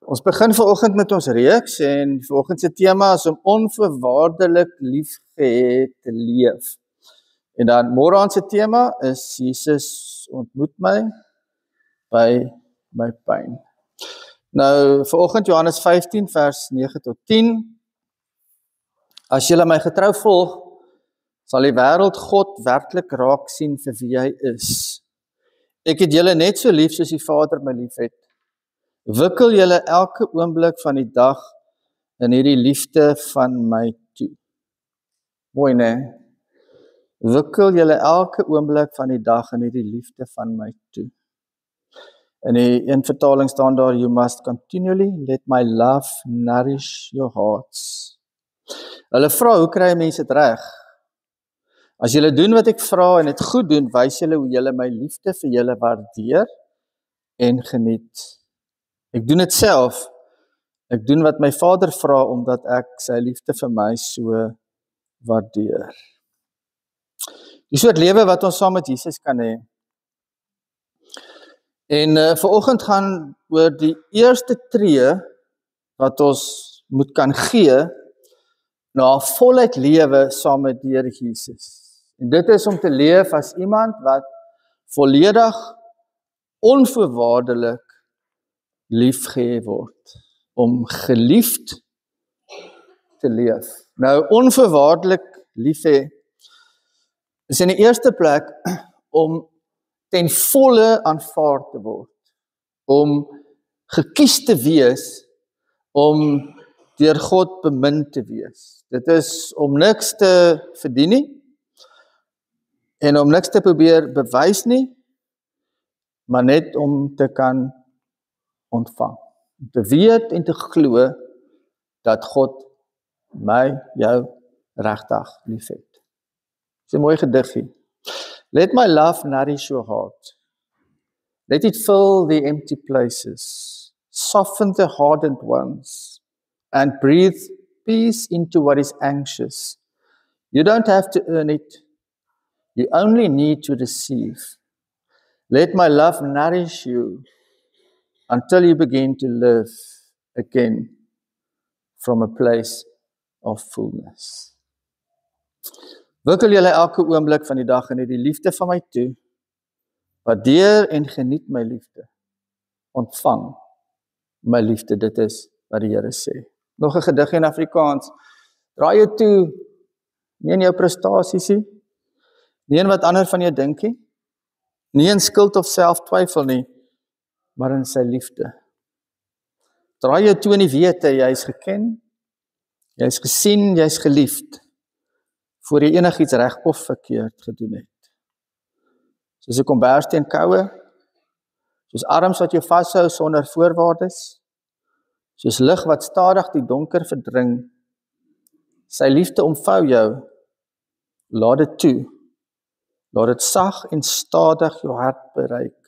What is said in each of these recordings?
Ons begin vanoggend met ons reeks en vanoggend se tema is om onvoorwaardelik liefgehad te leef. En dan môre aan se tema is Jesus ontmoet my by my pyn. Nou vanoggend Johannes 15 vers 9 tot 10. As julle my getrou volg, sal die wêreld God werklik raak sien vir wie hy is. Ek het julle net so lief soos die Vader my liefhet. Wikkel julle elke oomblik van die dag in hierdie liefde van my toe. Mooi, né? Wikkel julle elke oomblik van die dag in hierdie liefde van my toe. In die een vertaling staan daar, you must continually let my love nourish your hearts. Hulle vra, hoe kry mense dit reg? As julle doen wat ek vra en dit goed doen, wys julle hoe julle my liefde vir julle waardeer en geniet. Ek doen dit self. Ek doen wat my Vader vra, omdat ek sy liefde vir my so waardeer. Die soort lewe wat ons saam met Jesus kan hê. En vanoggend gaan oor die eerste tree wat ons moet kan gee na 'n voluit lewe saam met die Here Jesus. En dit is om te leef as iemand wat volledig onvoorwaardelik liefgehê word, om geliefd te leef. Nou, onvoorwaardelik liefhê is in die eerste plek om ten volle aanvaar te word, om gekies te wees, om deur God bemin te wees. Dit is om niks te verdien nie, en om niks te probeer bewys nie, maar net om te kan ontvang. Om te weet en te glo dat God my, jou, regtig liefhet. Dis 'n mooi gediggie. Let my love nourish your heart. Let it fill the empty places, soften the hardened ones, and breathe peace into what is anxious. You don't have to earn it. You only need to receive. Let my love nourish you until you begin to live again from a place of fullness. Wikkel julle elke oomblik van die dag in hierdie liefde van my toe, waardeer en geniet my liefde, ontvang my liefde, dit is wat die Here sê. Nog 'n gedig in Afrikaans, draai jou toe, nie in jou prestasies nie, nie in wat ander van jou dink nie, nie in skuld of selftwyfel nie, maar in sy liefde. Draai jou toe in die wete, jy is geken, jy is gesien, jy is geliefd, voor jy enigiets reg of verkeerd gedoen het. Soos 'n kombers teen koue, soos arms wat jou vashou sonder voorwaardes, soos lig wat stadig die donker verdring, sy liefde omvou jou, laat dit toe, laat dit sag en stadig jou hart bereik,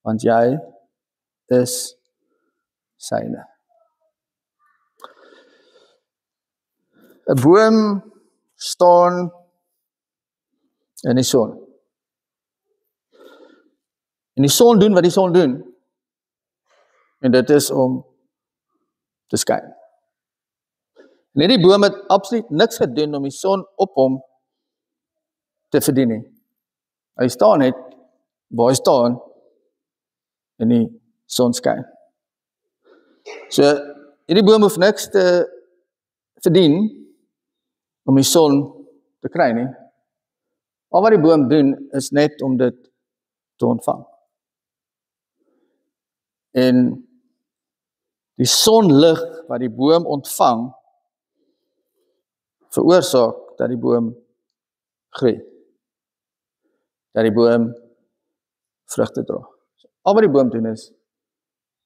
want jy is syne. 'n boom staan in die son. En die son doen wat die son doen. En dit is om te skyn. En hierdie boom het absoluut niks gedoen om die son op hom te verdien nie. Hy staan net waar hy staan en die son skyn. So, hierdie boom hoef niks te verdien om die son te kry nie. Al wat die boom doen is net om dit te ontvang. En die sonlig wat die boom ontvang, veroorsaak dat die boom groei. Dat die boom vrugte dra. Al wat die boom doen is,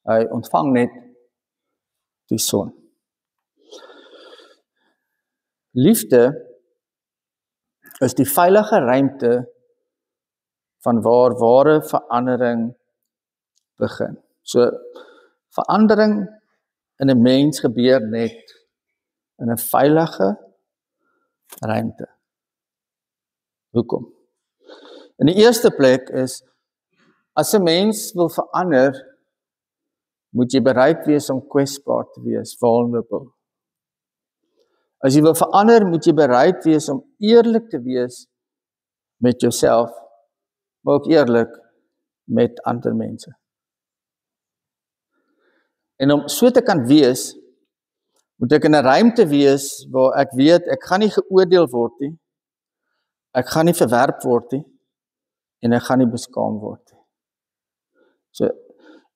hy ontvang net die son. Liefde is die veilige ruimte van waar ware verandering begin. So, verandering in 'n mens gebeur net in 'n veilige ruimte. Hoekom? In die eerste plek is, as 'n mens wil verander, moet jy bereid wees om kwesbaar te wees, vulnerable. As jy wil verander, moet jy bereid wees om eerlik te wees met jouself, maar ook eerlik met ander mense. En om so te kan wees, moet ek in 'n ruimte wees waar ek weet, ek gaan nie geoordeel word nie, ek gaan nie verwerp word nie, en ek gaan nie beskaam word nie. So,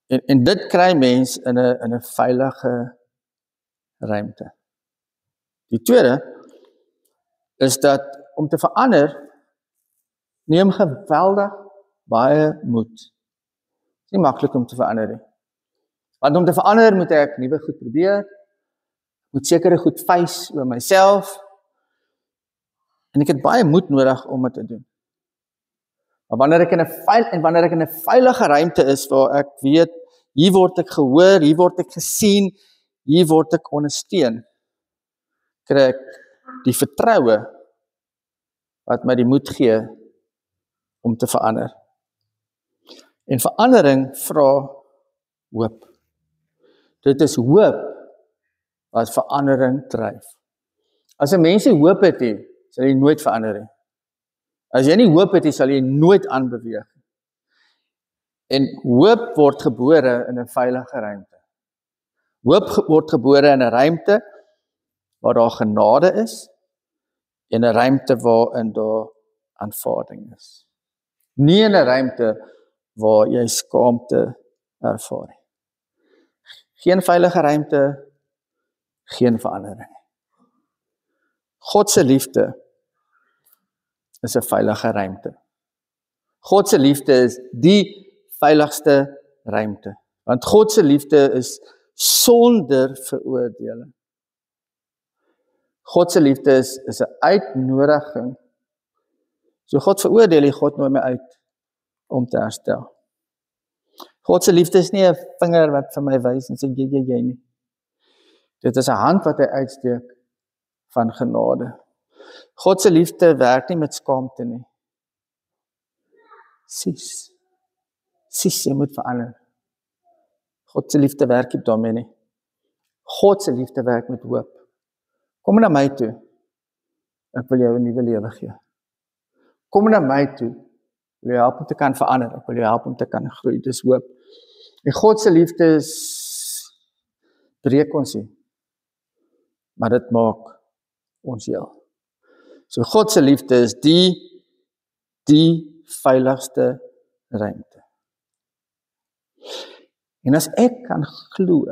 en dit kry mens in 'n veilige ruimte. Die tweede is dat om te verander, neem geweldig baie moed. Het is nie maklik om te verander nie. Want om te verander moet ek nuwe goed probeer, moet sekere goed face oor myself, en ek het baie moed nodig om dit te doen. Maar wanneer ek in 'n veilige ruimte is, waar ek weet, hier word ek gehoor, hier word ek gesien, hier word ek ondersteun, kry ek die vertroue wat my die moed gee om te verander. En verandering vra hoop. Dit is hoop wat verandering dryf. As 'n mens nie hoop het nie, sal jy nooit verander nie. As jy nie hoop het nie, sal jy nooit aanbeweeg. En hoop word gebore in 'n veilige ruimte. Hoop word gebore in 'n ruimte waar daar genade is, en 'n ruimte waarin daar aanvaarding is. Nie in 'n ruimte waar jy skaamte ervaar. Geen veilige ruimte, geen verandering. God se liefde is 'n veilige ruimte. God se liefde is die veiligste ruimte. Want God se liefde is sonder veroordeling. God se liefde is 'n uitnodiging. So God veroordeel nie, God nooi my uit om te herstel. God se liefde is nie 'n vinger wat vir my wys en sê jy nie. Dit is 'n hand wat hy uitsteek van genade. God se liefde werk nie met skaamte nie. Sis, jy moet verander. God se liefde werk nie daarmee nie. God se liefde werk met hoop. Kom na my toe. Ek wil jou 'n nuwe lewe gee. Kom na my toe. Ek wil jou help om te kan verander. Ek wil jou help om te kan groei. Dis hoop. En God se liefde is breek ons nie, maar dit maak ons heel. So God se liefde is die veiligste ruimte. En as ek kan glo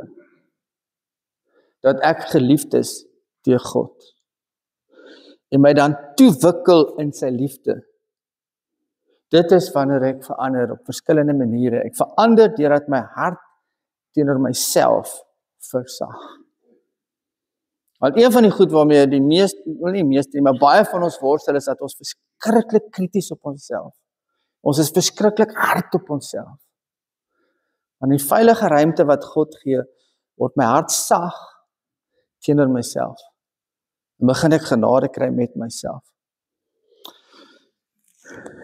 dat ek geliefd is deur God en my dan toewikkel in sy liefde, dit is wanneer ek verander op verskillende maniere. Ek verander deurdat my hart teenoor myself versag. Want een van die goed waarmee maar baie van ons worstel is dat ons verskriklik krities op onsself. Ons is verskriklik hard op onsself. Want die veilige ruimte wat God gee, word my hart sag teenoor myself. En begin ek genade kry met myself.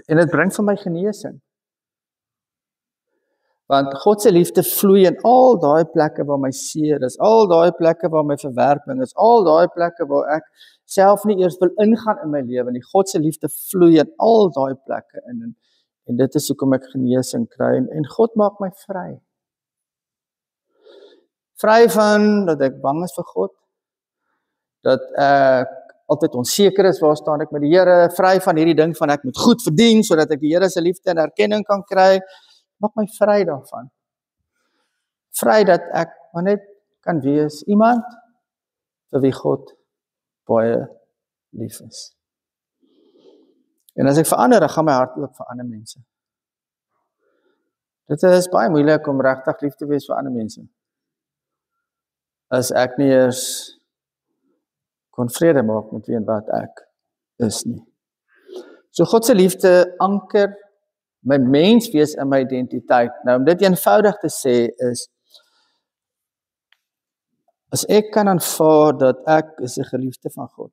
En dit bring vir my genesing. Want God se liefde vloei in al daai plekke waar my seer is, al daai plekke waar my verwerping is, al daai plekke waar ek self nie eers wil ingaan in my lewe nie. God se liefde vloei in al daai plekke in. En dit is hoekom ek genesing kry. En God maak my vry. Vry van dat ek bang is vir God, dat ek altyd onseker is, waar staan ek met die Here, vry van hierdie ding van ek moet goed verdien, sodat ek die Here se liefde en erkenning kan kry, maak my vry daarvan. Vry dat ek maar net kan wees iemand vir wie God baie lief is. En as ek verander, dan gaan my hart ook vir ander mense. Dit is baie moeilik om regtig lief te wees vir ander mense. As ek nie eers kon vrede maak met wie en wat ek is nie. So God se liefde anker my menswees in my identiteit. Nou om dit eenvoudig te sê is, as ek kan aanvaar dat ek is 'n geliefde van God,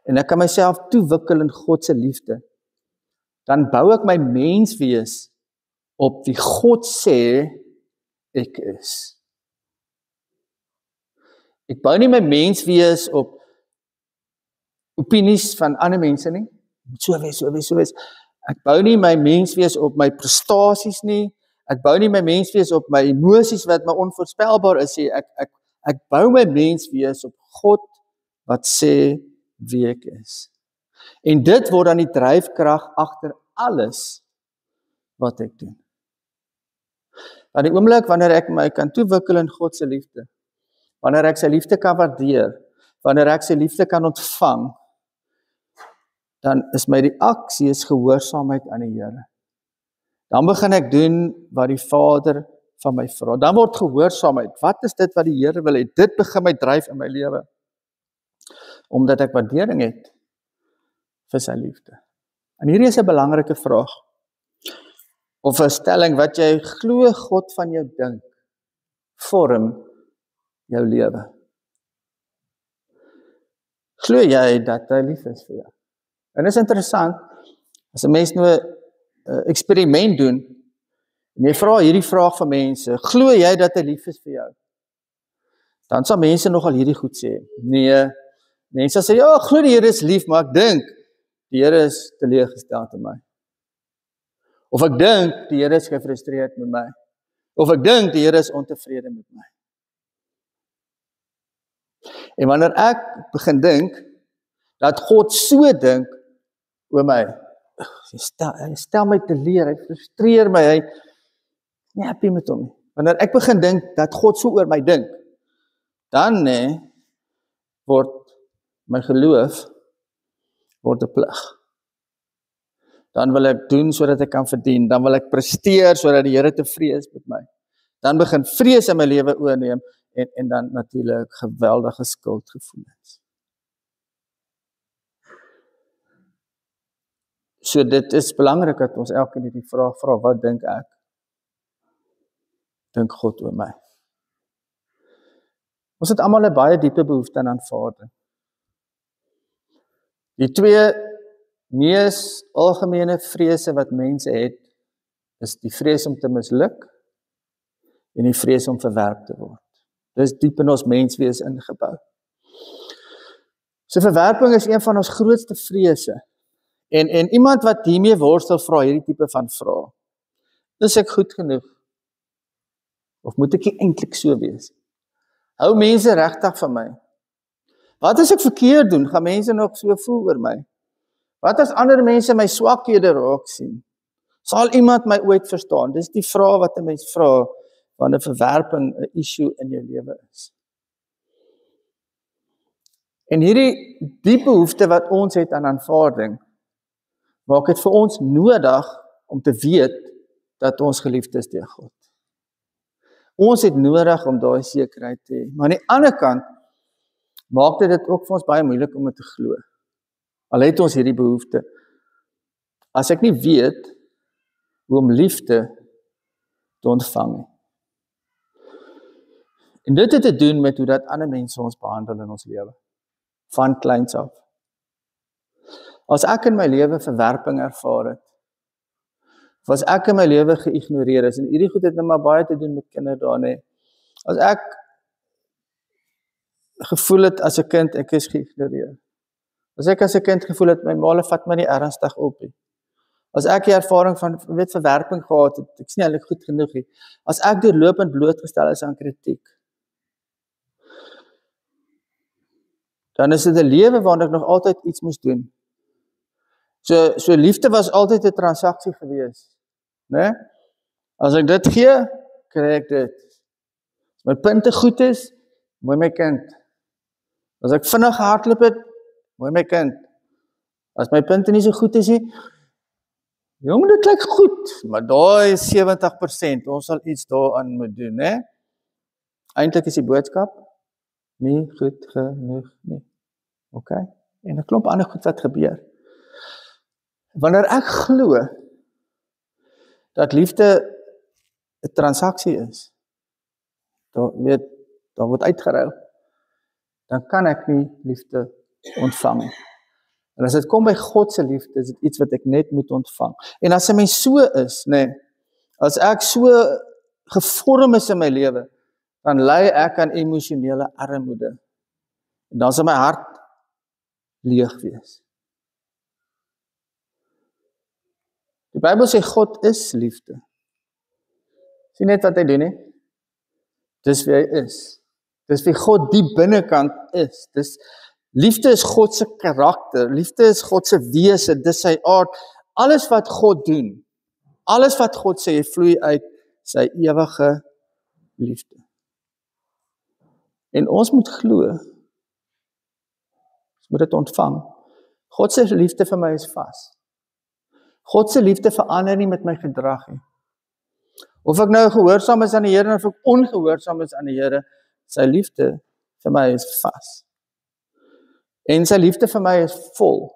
en ek kan myself toewikkel in God se liefde, dan bou ek my menswees op wie God sê ek is. Ek bou nie my menswees op opinies van ander mense nie. Moet so wees, so wees, so wees. Ek bou nie my menswees op my prestasies nie. Ek bou nie my menswees op my emosies wat my onvoorspelbaar is nie. Ek bou my menswees op God wat sê wie ek is. En dit word dan die dryfkrag agter alles wat ek doen. Aan die oomblik wanneer ek my kan toewikkel in God se liefde, wanneer ek sy liefde kan waardeer, wanneer ek sy liefde kan ontvang, dan is my reaksie gehoorsaamheid aan die Here. Dan begin ek doen wat die Vader van my vra. Dan word gehoorsaamheid. Wat is dit wat die Here wil hê? Dit begin my dryf in my lewe. Omdat ek waardering het vir sy liefde. En hierdie is 'n belangrike vraag. Of 'n stelling wat jy glo God van jou dink, vorm jou lewe. Glo jy dat hy lief is vir jou? En dit is interessant, as 'n mens nou 'n eksperiment doen, en jy vra hierdie vraag van mense, glo jy dat hy lief is vir jou? Dan sal mense nogal hierdie goed sê. Nee, mense sê, ja, glo die Here is lief, maar ek dink, die Here is teleurgesteld in my. Of ek dink, die Here is gefrustreerd met my. Of ek dink, die Here is ontevrede met my. En wanneer ek begin dink, dat God so dink oor my, hy stel my teleur, hy frustreer my, hy nie happy met hom nie. Wanneer ek begin dink, dat God so oor my dink, dan word my geloof, word 'n plig. Dan wil ek doen sodat ek kan verdien, dan wil ek presteer sodat die Here tevrede is met my. Dan begin vrees in my lewe oorneem, en dan natuurlik geweldige skuldgevoelens. So dit is belangrik dat ons elke keer die vraag vra, wat dink ek? Dink God oor my? Ons het almal 'n baie diepe behoefte aan aanvaarding. Die twee mees algemene vrese wat mense het, is die vrees om te misluk en die vrees om verwerp te word. Dit is diep in ons menswees ingebou. So verwerping is een van ons grootste vrese. En iemand wat hiermee worstel, vra hierdie tipe van vrae. Is ek goed genoeg? Of moet ek nie eintlik so wees? Hou mense regtig van my? Wat as ek verkeerd doen? Gaan mense nog so voel oor my? Wat as ander mense my swakhede raak sien? Sal iemand my ooit verstaan? Dis die vraag wat 'n mens vra wanneer verwerping 'n issue in jou lewe is. En hierdie diep behoefte wat ons het aan aanvaarding, maak dit vir ons nodig om te weet dat ons geliefd is deur God. Ons het nodig om daai sekerheid te hê. Maar aan die ander kant maak dit ook vir ons baie moeilik om dit te glo. Al het ons hierdie behoefte. As ek nie weet hoe om liefde te ontvang nie. En dit het te doen met hoe dat ander mense ons behandel in ons lewe. Van kleins af. As ek in my lewe verwerping ervaar het, of as ek in my lewe geïgnoreer is, en hierdie goed het nou maar baie te doen met kinderdae, nee. As ek gevoel het as 'n kind, ek is geïgnoreer. As ek as 'n kind gevoel het, my ma vat my nie ernstig op nie. As ek die ervaring van verwerping gehad het, ek is nie eintlik goed genoeg nie. As ek deurlopend blootgestel is aan kritiek, dan is dit 'n lewe waarin ek nog altyd iets moes doen. So liefde was altyd 'n transaksie gewees, né? As ek dit gee, kry ek dit. As my punte goed is, mooi my kind. As ek vinnig hardloop het, mooi my kind. As my punte nie so goed is nie, jong, dit klink goed, maar daai is 70%, ons sal iets daaraan moet doen, né? Eintlik is die boodskap nie goed genoeg nie. OK? En 'n klomp ander goed wat gebeur. Wanneer ek glo dat liefde 'n transaksie is, daar word uitgeruil, dan kan ek nie liefde ontvang nie. En as dit kom by God se liefde, is dit iets wat ek net moet ontvang. En as 'n mens so is, nee, as ek so gevorm is in my lewe, dan ly ek aan emosionele armoede. En dan sal my hart leeg wees. Die Bybel sê God is liefde. Sien net wat hy doen, hè? Dis wie hy is. Dis wie God die binnekant is. Liefde is God se karakter. Liefde is God se wese, dis sy aard. Alles wat God doen, alles wat God sê, vloei uit sy ewige liefde. En ons moet glo, ons moet dit ontvang. God se liefde vir my is vas. God se liefde verander nie met my gedrag nie. Of ek nou gehoorsaam is aan die Here, of ek ongehoorsaam is aan die Here, sy liefde vir my is vas. En sy liefde vir my is vol.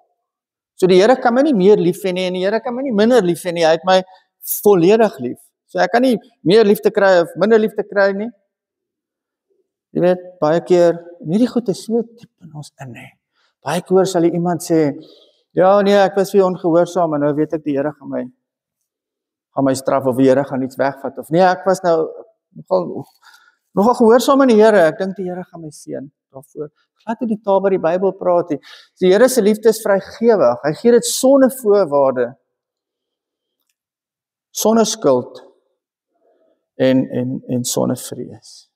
So die Here kan my nie meer lief hê nie, en die Here kan my nie minder lief hê nie, hy het my volledig lief. So ek kan nie meer liefde kry of minder liefde kry nie. Jy weet, baie keer, hierdie goed is so diep in ons in, hè. Baie keer sal iemand sê, ja nee, ek was weer ongehoorsaam, en nou weet ek die Here gaan my straf, of die Here gaan iets wegvat, of nee, ek was nou nogal gehoorsaam aan die Here, ek dink die Here gaan my seën daarvoor. Laat nie die taal by die Bybel praat nie. Die Here se liefde is vrygewig, hy gee dit sonder voorwaarde, sonder skuld, en sonder vrees.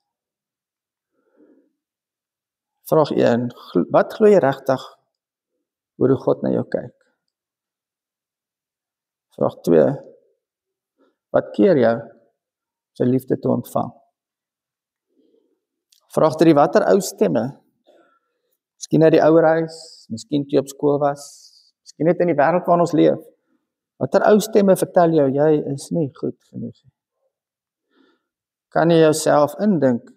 Vraag 1, wat glo jy regtig oor hoe God na jou kyk? Vraag 2, wat keer jou sy liefde te ontvang? Vraag 3, watter ou stemme? Miskien uit die ouerhuis, miskien toe jy op skool was, miskien net in die wêreld waarin ons leef. Watter ou stemme vertel jou, jy is nie goed genoeg nie? Kan jy jouself indink,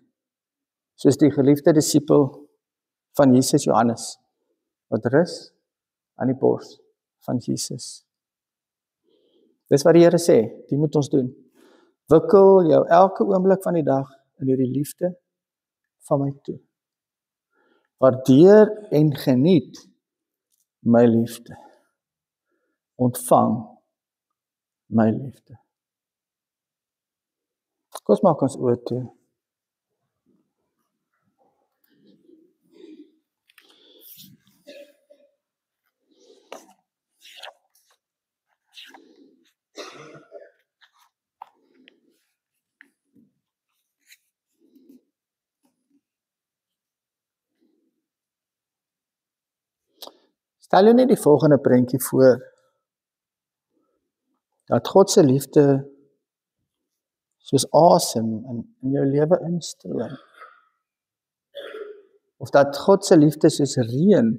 soos die geliefde disipel van Jesus Johannes, wat rus aan die bors van Jesus? Dis wat die Here sê, die moet ons doen. Wikkel jou elke oomblik van die dag in hierdie liefde van my toe. Waardeer en geniet my liefde. Ontvang my liefde. Kom ons maak ons oë toe. Stel jou net die volgende prentjie voor, dat God se liefde soos asem in jou lewe instroom, of dat God se liefde soos reën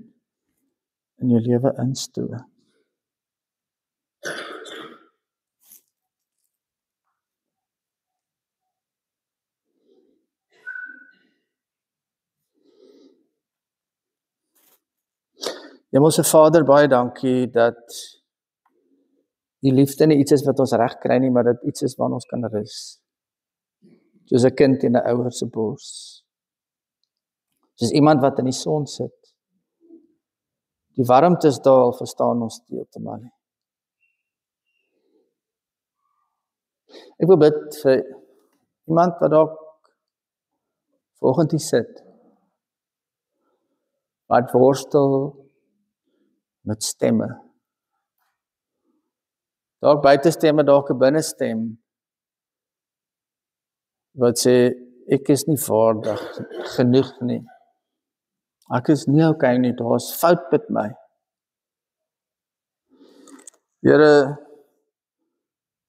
in jou lewe instroom. Hemelse Vader, baie dankie dat die liefde nie iets is wat ons reg kry nie, maar dat iets is waarna ons kan rus. Soos 'n kind in 'n ouer se bors. Soos iemand wat in die son sit. Die warmte is daar, al verstaan ons heeltemal nie. Ek wil bid vir iemand wat dalk volgend hier sit, wat worstel met stemme. Dalk buitestemme, dalk 'n binnestem, wat sê, ek is nie vaardig genoeg nie. Ek is nie okay nie, daar is fout met my. Here,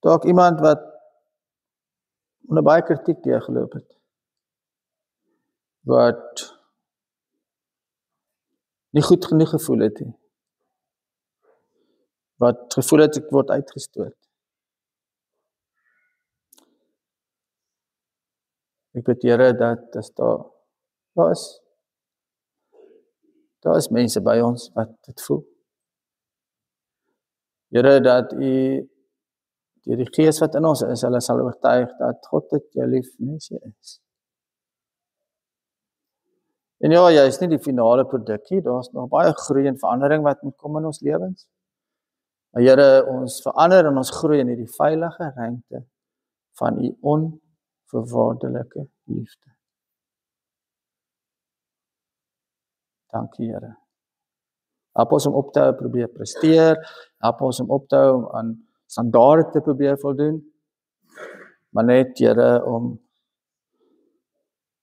dalk iemand wat onder baie kritiek deurgeloop het, wat nie goed genoeg gevoel het nie, wat gevoel het ek word uitgestoot. Ek bid Here dat as daar is mense by ons wat dit voel. Here, dat U deur die Gees wat in ons is, hulle sal oortuig dat God dit jou lief mens is. En ja, jy is nie die finale produk nie, daar is nog baie groei en verandering wat moet kom in ons lewens. Maar Here, ons verander en ons groei in hierdie veilige ruimte van U voorwaardelike liefde. Dankie Here. Help ons om op te hou probeer presteer, help ons om op te hou om aan standaarde te probeer voldoen, maar net Here om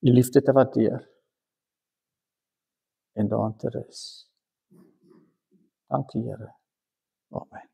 die liefde te waardeer en daarin te rus. Dankie Here. Amen.